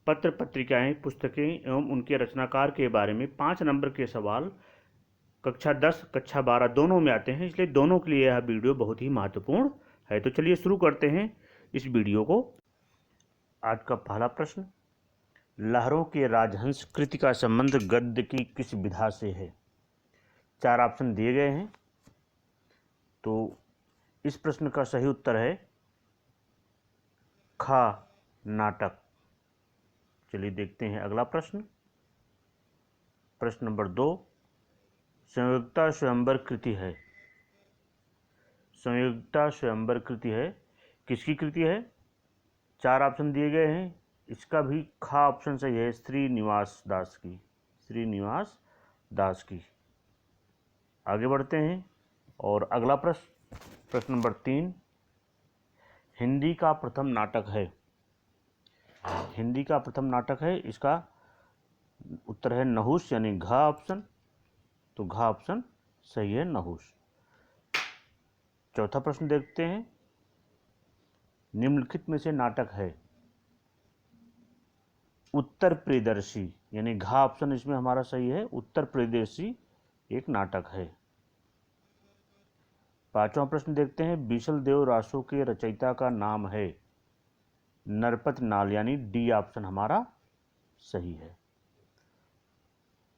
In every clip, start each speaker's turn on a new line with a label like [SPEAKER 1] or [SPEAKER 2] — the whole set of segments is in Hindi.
[SPEAKER 1] पत्र पत्रिकाएं पुस्तकें एवं उनके रचनाकार के बारे में 5 नंबर के सवाल कक्षा 10 कक्षा 12 दोनों में आते हैं, इसलिए दोनों के लिए यह वीडियो बहुत ही महत्वपूर्ण है। तो चलिए शुरू करते हैं इस वीडियो को। आज का पहला प्रश्न, लहरों के राजहंस कृति का संबंध गद्य की किस विधा से है? 4 ऑप्शन दिए गए हैं। तो इस प्रश्न का सही उत्तर है ख, नाटक। चलिए देखते हैं अगला प्रश्न। प्रश्न नंबर 2, संयोक्ता स्वयंवर कृति है। संयोक्ता स्वयंवर कृति है, किसकी कृति है? 4 ऑप्शन दिए गए हैं। इसका भी ख ऑप्शन सही है, श्रीनिवास दास की। श्रीनिवास दास की। आगे बढ़ते हैं और अगला प्रश्न, प्रश्न नंबर 3, हिंदी का प्रथम नाटक है। हिंदी का प्रथम नाटक है, इसका उत्तर है नहुष, यानी घ ऑप्शन। तो घ ऑप्शन सही है, नहुष। चौथा प्रश्न देखते हैं, निम्नलिखित में से नाटक है उत्तर प्रियदर्शी, यानी घ ऑप्शन इसमें हमारा सही है, उत्तर प्रियदर्शी एक नाटक है। पांचवा प्रश्न देखते हैं, बीसल देव रासो के रचयिता का नाम है नरपति नाल, यानी डी ऑप्शन हमारा सही है।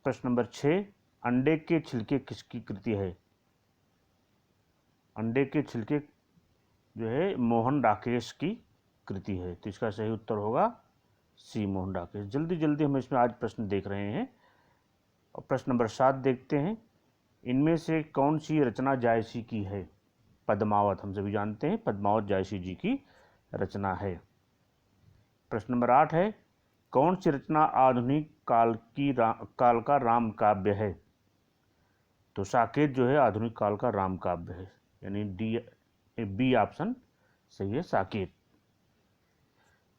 [SPEAKER 1] प्रश्न नंबर 6, अंडे के छिलके किसकी कृति है? अंडे के छिलके जो है मोहन राकेश की कृति है। तो इसका सही उत्तर होगा सी, मोहन राकेश। जल्दी जल्दी हम इसमें आज प्रश्न देख रहे हैं। और प्रश्न नंबर 7 देखते हैं, इनमें से कौन सी रचना जायसी की है? पद्मावत, हम सभी जानते हैं पद्मावत जायसी जी की रचना है। प्रश्न नंबर 8 है, कौन सी रचना आधुनिक काल का राम काव्य है? तो साकेत जो है आधुनिक काल का राम काव्य है, यानी बी ऑप्शन सही है, साकेत।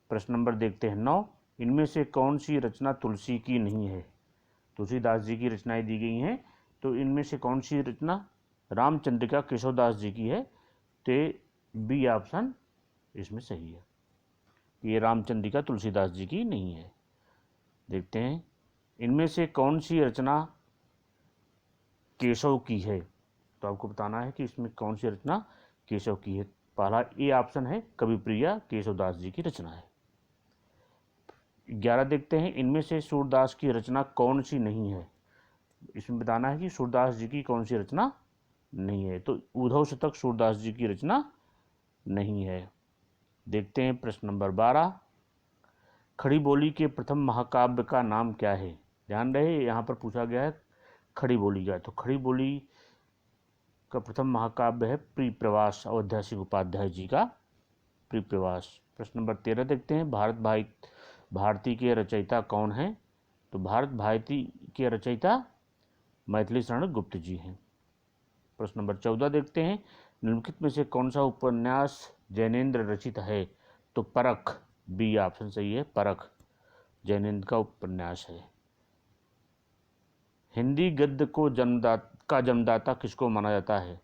[SPEAKER 1] प्रश्न नंबर देखते हैं 9, इनमें से कौन सी रचना तुलसी की नहीं है? तुलसीदास जी की रचनाएं दी गई हैं, तो इनमें से कौन सी रचना रामचंद्रिका केशवदास जी की है? तो बी ऑप्शन इसमें सही है, ये रामचंद्रिका तुलसीदास जी की नहीं है। देखते हैं, इनमें से कौन सी रचना केशव की है? तो आपको बताना है कि इसमें कौन सी रचना केशव की है। पहला ए ऑप्शन है, कविप्रिया केशवदास जी की रचना है। 11 देखते हैं, इनमें से सूरदास की रचना कौन सी नहीं है? इसमें बताना है कि सूरदास जी की कौन सी रचना नहीं है। तो उद्धव शतक सूरदास जी की रचना नहीं है। देखते हैं प्रश्न नंबर 12, खड़ी बोली के प्रथम महाकाव्य का नाम क्या है? ध्यान रहे यहाँ पर पूछा गया है खड़ी बोली का। तो खड़ी बोली का प्रथम महाकाव्य है प्रियप्रवास, अयोध्या सिंह उपाध्याय जी का प्रियप्रवास। प्रश्न नंबर 13 देखते हैं, भारती के रचयिता कौन हैं? तो भारत भारती के रचयिता मैथिली शरण गुप्त जी हैं। प्रश्न नंबर 14 देखते हैं, निम्नलिखित में से कौन सा उपन्यास जैनेन्द्र रचित है? तो परख, बी ऑप्शन सही है, परख जैनेन्द्र का उपन्यास है। हिंदी गद्य को जन्मदाता किसको माना जाता है?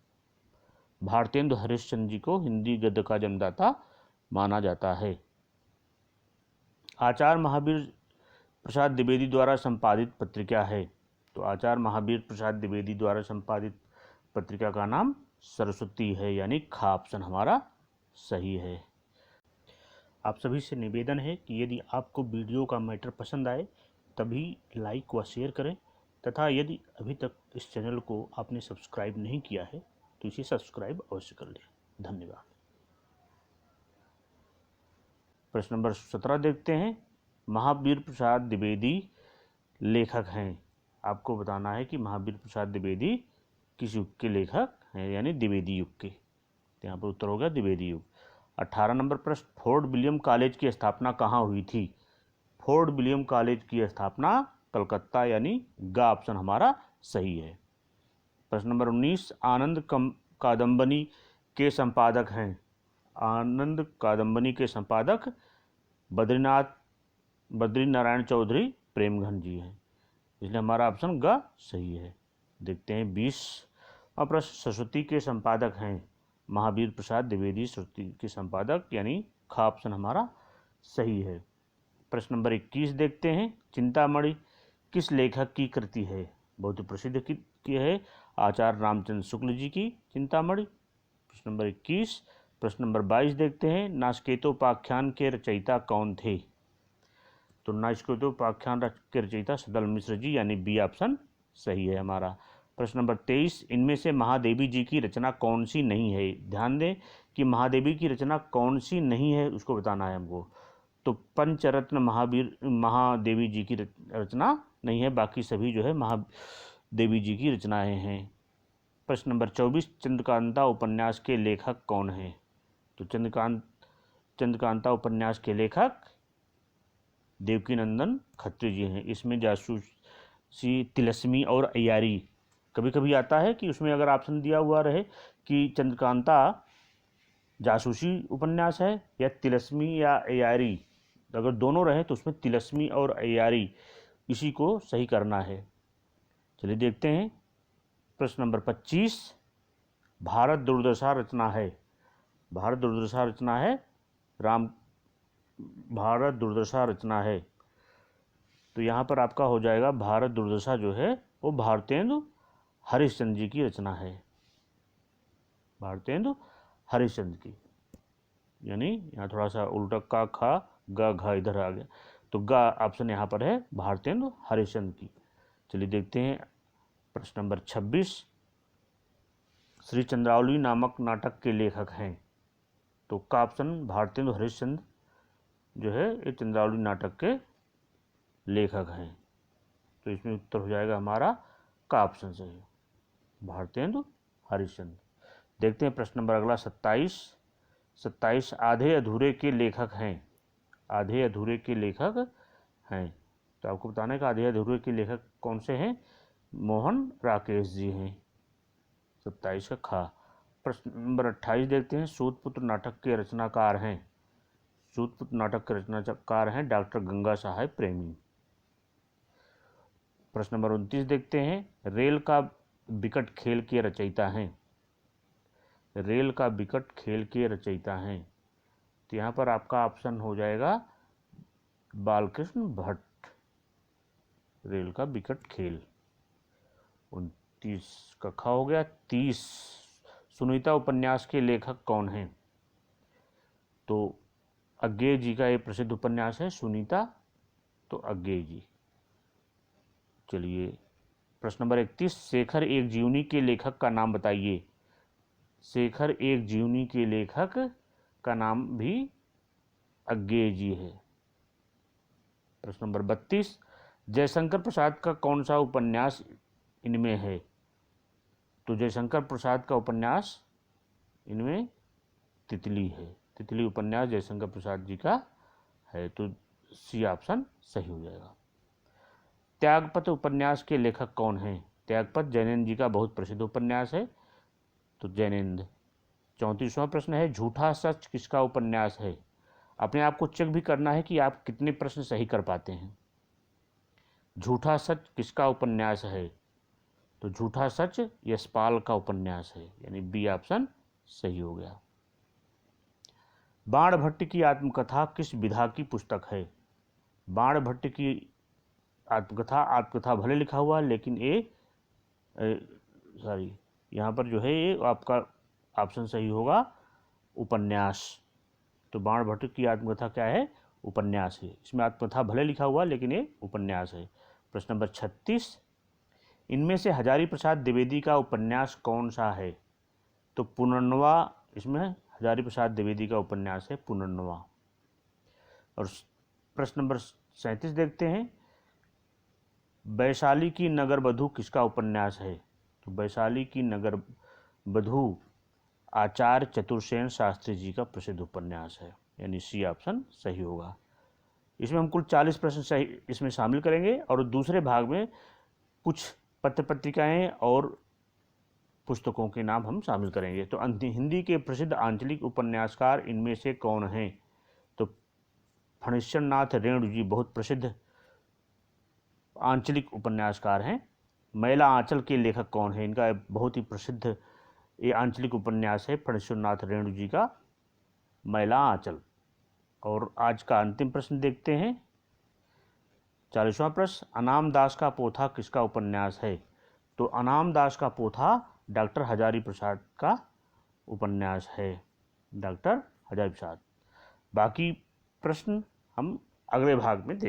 [SPEAKER 1] भारतेंदु हरिश्चंद्र जी को हिंदी गद्य का जन्मदाता माना जाता है। आचार्य महावीर प्रसाद द्विवेदी द्वारा संपादित पत्रिका है? तो आचार्य महावीर प्रसाद द्विवेदी द्वारा संपादित पत्रिका का नाम सरस्वती है, यानी ख ऑप्शन हमारा सही है। आप सभी से निवेदन है कि यदि आपको वीडियो का मैटर पसंद आए तभी लाइक व शेयर करें, तथा यदि अभी तक इस चैनल को आपने सब्सक्राइब नहीं किया है तो इसे सब्सक्राइब अवश्य कर लें। धन्यवाद। प्रश्न नंबर 17 देखते हैं, महावीर प्रसाद द्विवेदी लेखक हैं? आपको बताना है कि महावीर प्रसाद द्विवेदी किस युग के लेखक हैं, यानी द्विवेदी युग के। तो यहाँ पर उत्तर होगा द्विवेदी युग। 18 नंबर प्रश्न, फोर्ट विलियम कॉलेज की स्थापना कहाँ हुई थी? फोर्ट विलियम कॉलेज की स्थापना कलकत्ता, यानी ग ऑप्शन हमारा सही है। प्रश्न नंबर 19, आनंद कादम्बनी के संपादक हैं? आनंद कादम्बनी के संपादक बद्रीनारायण चौधरी प्रेमघन जी हैं, इसलिए हमारा ऑप्शन ग सही है। देखते हैं 20 प्रश्न, सरस्वती के संपादक हैं? महावीर प्रसाद द्विवेदी सरस्वती के संपादक, यानी ख ऑप्शन हमारा सही है। प्रश्न नंबर 21 देखते हैं, चिंतामणि किस लेखक की कृति है? बहुत ही प्रसिद्ध की है, आचार्य रामचंद्र शुक्ल जी की चिंतामणि। प्रश्न नंबर 21। प्रश्न नंबर 22 देखते हैं, नासकेतोपाख्यान के रचयिता कौन थे? तो नासकेतोपाख्यान के रचयिता सदल मिश्र जी, यानी बी ऑप्शन सही है हमारा। प्रश्न नंबर 23, इनमें से महादेवी जी की रचना कौन सी नहीं है? ध्यान दें कि महादेवी की रचना कौन सी नहीं है उसको बताना है हमको। तो पंचरत्न महादेवी जी की रचना नहीं है, बाकी सभी जो है महादेवी जी की रचनाएं हैं। प्रश्न नंबर 24, चंद्रकांता उपन्यास के लेखक कौन हैं? तो चंद्रकांता उपन्यास के लेखक देवकीनंदन खत्री जी हैं। इसमें जासूसी, तिलस्मी और अय्यारी कभी कभी आता है कि उसमें अगर ऑप्शन दिया हुआ रहे कि चंद्रकांता जासूसी उपन्यास है या तिलस्मी या अय्यारी, अगर दोनों रहे तो उसमें तिलस्मी और अय्यारी इसी को सही करना है। चलिए देखते हैं। प्रश्न नंबर 25, भारत दुर्दशा रचना है। भारत दुर्दशा रचना है भारत दुर्दशा रचना है। तो यहाँ पर आपका हो जाएगा भारत दुर्दशा जो है वो भारतेंदु हरिश्चंद्र जी की रचना है। भारतेंदु हरिश्चंद्र की, यानी यहाँ थोड़ा सा उल्टा का खा गा घा इधर आ गया, तो गा ऑप्शन यहाँ पर है भारतेंदु हरिश्चंद्र की। चलिए देखते हैं। प्रश्न नंबर 26, श्री चंद्रावली नामक नाटक के लेखक हैं। तो का ऑप्शन भारतेंदु हरिश्चंद्र जो है ये चंद्रावली नाटक के लेखक हैं। तो इसमें उत्तर हो जाएगा हमारा का ऑप्शन सही, भारतेंदु हरिश्चंद्र। देखते हैं प्रश्न नंबर अगला 27, आधे अधूरे के लेखक हैं। आधे अधूरे के लेखक हैं, तो आपको बताना है कि आधे अधूरे के लेखक कौन से हैं? मोहन राकेश जी हैं। 27 का खा। प्रश्न नंबर 28 देखते हैं, सूतपुत्र नाटक के रचनाकार हैं। सूतपुत्र नाटक के रचनाकार हैं डॉक्टर गंगा साहेब प्रेमी। प्रश्न नंबर 29 देखते हैं, रेल का विकट खेल के रचयिता हैं। रेल का विकट खेल के रचयिता हैं, तो यहाँ पर आपका ऑप्शन हो जाएगा बालकृष्ण भट्ट। रेल का विकट खेल। 29 का खा हो गया। 30, सुनीता उपन्यास के लेखक कौन हैं? तो अज्ञेय जी का ये प्रसिद्ध उपन्यास है सुनीता, तो अज्ञेय जी। चलिए प्रश्न नंबर 31, शेखर एक जीवनी के लेखक का नाम बताइए। शेखर एक जीवनी के लेखक का नाम भी अज्ञेय जी है। प्रश्न नंबर 32, जयशंकर प्रसाद का कौन सा उपन्यास इनमें है? तो जयशंकर प्रसाद का उपन्यास इनमें तितली है। तितली उपन्यास जयशंकर प्रसाद जी का है, तो सी ऑप्शन सही हो जाएगा। त्यागपत्र उपन्यास के लेखक कौन हैं? त्यागपत्र जैनेन्द्र जी का बहुत प्रसिद्ध उपन्यास है, तो जैनेन्द्र। 34वां प्रश्न है, झूठा सच किसका उपन्यास है? अपने आप को चेक भी करना है कि आप कितने प्रश्न सही कर पाते हैं। झूठा सच किसका उपन्यास है? तो झूठा सच यशपाल का उपन्यास है, यानी बी ऑप्शन सही हो गया। बाणभट्ट की आत्मकथा किस विधा की पुस्तक है? बाणभट्ट की आत्मकथा भले लिखा हुआ लेकिन ये यहाँ पर जो है ये आपका ऑप्शन सही होगा उपन्यास। तो बाणभट्ट की आत्मकथा क्या है? उपन्यास है। इसमें आत्मकथा भले लिखा हुआ लेकिन ये उपन्यास है। प्रश्न नंबर 36, इनमें से हजारी प्रसाद द्विवेदी का उपन्यास कौन सा है? तो पुनर्नवा, इसमें हजारी प्रसाद द्विवेदी का उपन्यास है पुनर्नवा। और प्रश्न नंबर 37 देखते हैं, वैशाली की नगर बधू किसका उपन्यास है? तो वैशाली की नगर बधू आचार्य चतुर्सेन शास्त्री जी का प्रसिद्ध उपन्यास है, यानी सी ऑप्शन सही होगा। इसमें हम कुल 40 प्रश्न सही इसमें शामिल करेंगे और दूसरे भाग में कुछ पत्र पत्रिकाएँ और पुस्तकों के नाम हम शामिल करेंगे। तो हिंदी के प्रसिद्ध आंचलिक उपन्यासकार इनमें से कौन हैं? तो फणीश्वर नाथ रेणु जी बहुत प्रसिद्ध आंचलिक उपन्यासकार हैं। मैला आंचल के लेखक कौन है? इनका बहुत ही प्रसिद्ध ये आंचलिक उपन्यास है फणीश्वर नाथ रेणु जी का मैला आंचल। और आज का अंतिम प्रश्न देखते हैं, 40वां प्रश्न, अनाम दास का पोथा किसका उपन्यास है? तो अनाम दास का पोथा डॉक्टर हजारी प्रसाद का उपन्यास है, डॉक्टर हजारी प्रसाद। बाकी प्रश्न हम अगले भाग में देखेंगे।